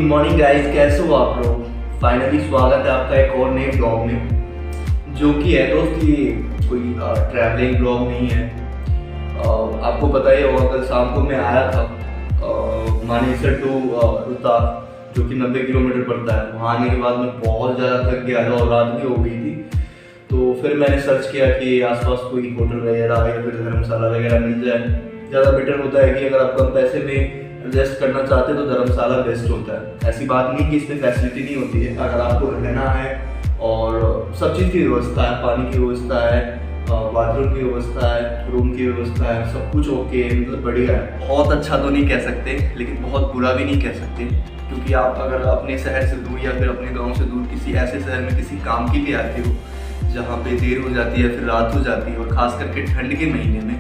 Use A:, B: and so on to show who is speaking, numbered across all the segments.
A: Morning guys, कैसे हो आप लोग। फाइनली स्वागत है आपका एक और नए ब्लॉग में, जो कि है दोस्त ये कोई ट्रैवलिंग ब्लॉग नहीं है। आपको पता ही होगा, कल शाम को मैं आया था मानेसर टू रोहतक, जो कि 90 किलोमीटर पड़ता है। वहाँ आने के बाद मैं बहुत ज़्यादा थक गया था और रात भी हो गई थी। तो फिर मैंने सर्च किया कि आसपास कोई होटल वगैरह या फिर धर्मशाला वगैरह मिल जाए। ज़्यादा बेटर होता है कि अगर आप कम पैसे में एडजस्ट करना चाहते हैं तो धर्मशाला बेस्ट होता है। ऐसी बात नहीं कि इसमें फैसिलिटी नहीं होती है। अगर आपको रहना है और सब चीज़ की व्यवस्था है, पानी की व्यवस्था है, बाथरूम की व्यवस्था है, रूम की व्यवस्था है, सब कुछ ओके, मतलब बढ़िया है। बहुत अच्छा तो नहीं कह सकते, लेकिन बहुत बुरा भी नहीं कह सकते, क्योंकि आप अगर अपने शहर से दूर या फिर अपने गाँव से दूर किसी ऐसे शहर में किसी काम के लिए आते हो जहाँ पे देर हो जाती है, फिर रात हो जाती है, और ख़ास करके ठंड के महीने में,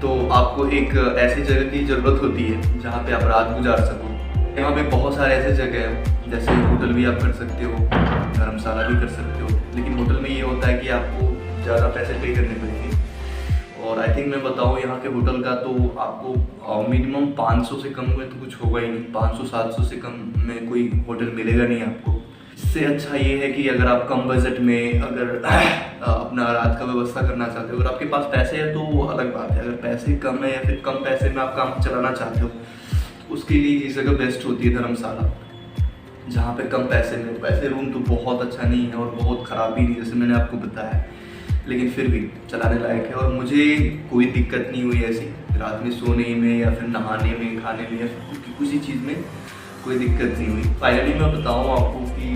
A: तो आपको एक ऐसी जगह की ज़रूरत होती है जहाँ पे आप रात गुजार सको। यहाँ पे बहुत सारे ऐसे जगह हैं, जैसे होटल भी आप कर सकते हो, धर्मशाला भी कर सकते हो। लेकिन होटल में ये होता है कि आपको ज़्यादा पैसे पे करने पड़ेंगे। और आई थिंक मैं बताऊँ यहाँ के होटल का, तो आपको मिनिमम 500 से कम में तो कुछ होगा ही नहीं। 500-700 से कम में कोई होटल मिलेगा नहीं आपको। इससे अच्छा ये है कि अगर आप कम बजट में अगर अपना रात का व्यवस्था करना चाहते हो, अगर आपके पास पैसे हैं तो वो अलग बात है। अगर पैसे कम है या फिर कम पैसे में आप काम चलाना चाहते हो, उसके लिए ये जगह बेस्ट होती है धर्मशाला, जहाँ पे कम पैसे में। वैसे रूम तो बहुत अच्छा नहीं है और बहुत ख़राब भी नहीं, जैसे मैंने आपको बताया, लेकिन फिर भी चलाने लायक है। और मुझे कोई दिक्कत नहीं हुई ऐसी रात में सोने में या फिर नहाने में, खाने में या फिर किसी चीज़ में कोई दिक्कत नहीं हुई। फाइनली मैं बताऊँ आपको कि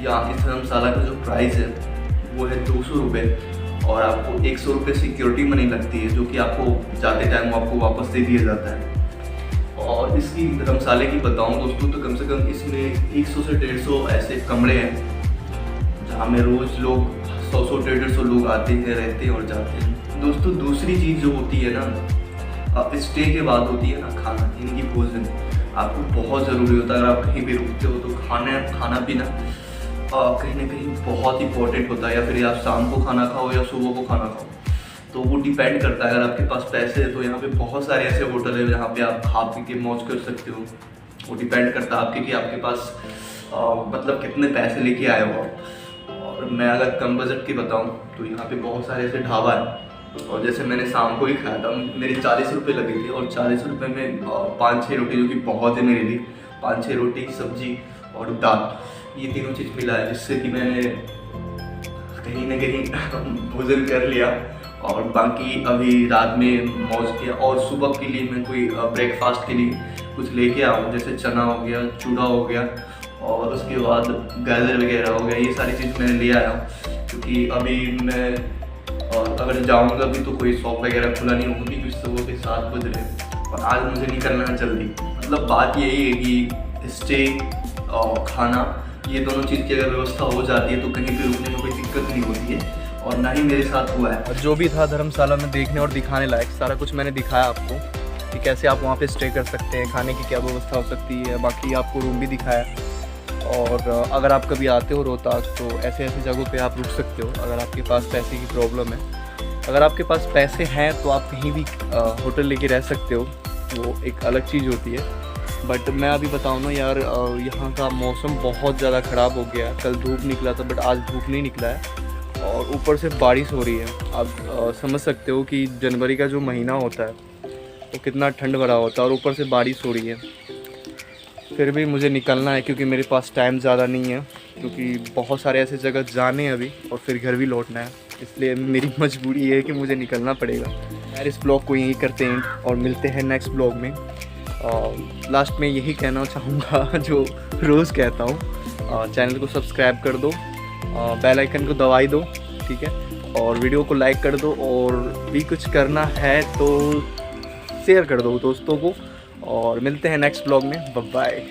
A: यहाँ इस धर्मशाला का जो प्राइस है वो है 200 रुपये, और आपको 100 रुपये सिक्योरिटी मनी लगती है, जो कि आपको जाते टाइम आपको वापस दे दिया जाता है। और इसकी धर्मशाले की बताऊँ दोस्तों, तो कम से कम इसमें 100 से 150 ऐसे कमरे हैं जहाँ में रोज़ लोग 100-150 लोग आते हैं, रहते हैं और जाते हैं। दोस्तों दूसरी चीज़ जो होती है ना, स्टे के बाद होती है ना खाना, यानी कि भोजन, आपको बहुत ज़रूरी होता है। अगर आप कहीं भी रुकते हो तो खाना पीना कहीं ना कहीं बहुत इंपॉर्टेंट होता है। या फिर आप शाम को खाना खाओ या सुबह को खाना खाओ, तो वो डिपेंड करता है। अगर आपके पास पैसे है तो यहाँ पे बहुत सारे ऐसे होटल है जहाँ पे आप खा पी के मौज कर सकते हो। वो डिपेंड करता है आपके कि आपके पास मतलब कितने पैसे लेके आए हो आप। और मैं अगर कम बजट की बताऊँ तो यहाँ पे बहुत सारे ऐसे ढाबा है, और जैसे मैंने शाम को ही खाया था, मेरे 40 रुपये लगे थे, और 40 रुपये में 5-6 रोटी, जो कि बहुत है मेरे लिए, 5-6 रोटी, सब्जी और दाल, ये तीनों चीज़ मिला है, जिससे कि मैंने कहीं ना कहीं भोजन कर लिया। और बाकी अभी रात में मौज किया। और सुबह के लिए मैं कोई ब्रेकफास्ट के लिए कुछ लेके आऊँ, जैसे चना हो गया, चूड़ा हो गया, और उसके बाद गाजर वगैरह हो गया। ये सारी चीज़ मैंने ले आया हूँ, क्योंकि अभी मैं अगर जाऊँगा भी तो कोई शॉप वगैरह खुला नहीं होगा, क्योंकि सुबह के 7 बज रहे हैं और आज मुझे निकलना है जल्दी। मतलब बात यही है कि स्टे और खाना, ये दोनों चीज़ की अगर व्यवस्था हो जाती है तो कहीं पे रुकने में कोई दिक्कत नहीं होती है, और ना ही मेरे साथ हुआ है। जो भी था धर्मशाला में देखने और दिखाने लायक, सारा कुछ मैंने दिखाया आपको कि कैसे आप वहाँ पे स्टे कर सकते हैं, खाने की क्या व्यवस्था हो सकती है। बाकी आपको रूम भी दिखाया। और अगर आप कभी आते हो रोहतक तो ऐसे ऐसे जगहों पे आप रुक सकते हो, अगर आपके पास पैसे की प्रॉब्लम है। अगर आपके पास पैसे हैं तो आप कहीं भी होटल लेके रह सकते हो, वो एक अलग चीज़ होती है। बट मैं अभी बताऊँ ना यार, यहाँ का मौसम बहुत ज़्यादा ख़राब हो गया। कल धूप निकला था बट आज धूप नहीं निकला है, और ऊपर से बारिश हो रही है। आप समझ सकते हो कि जनवरी का जो महीना होता है वो कितना ठंड भरा होता है, और ऊपर से बारिश हो रही है। फिर भी मुझे निकलना है, क्योंकि मेरे पास टाइम ज़्यादा नहीं है, क्योंकि बहुत सारे ऐसे जगह जाने हैं अभी, और फिर घर भी लौटना है। इसलिए मेरी मजबूरी है कि मुझे निकलना पड़ेगा। यार इस ब्लॉग को यहीं करते हैं और मिलते हैं नेक्स्ट ब्लॉग में। लास्ट में यही कहना चाहूँगा जो रोज़ कहता हूँ, चैनल को सब्सक्राइब कर दो, बेल आइकन को दबाई दो, ठीक है, और वीडियो को लाइक कर दो, और भी कुछ करना है तो शेयर कर दो दोस्तों को। और मिलते हैं नेक्स्ट ब्लॉग में। Bye bye.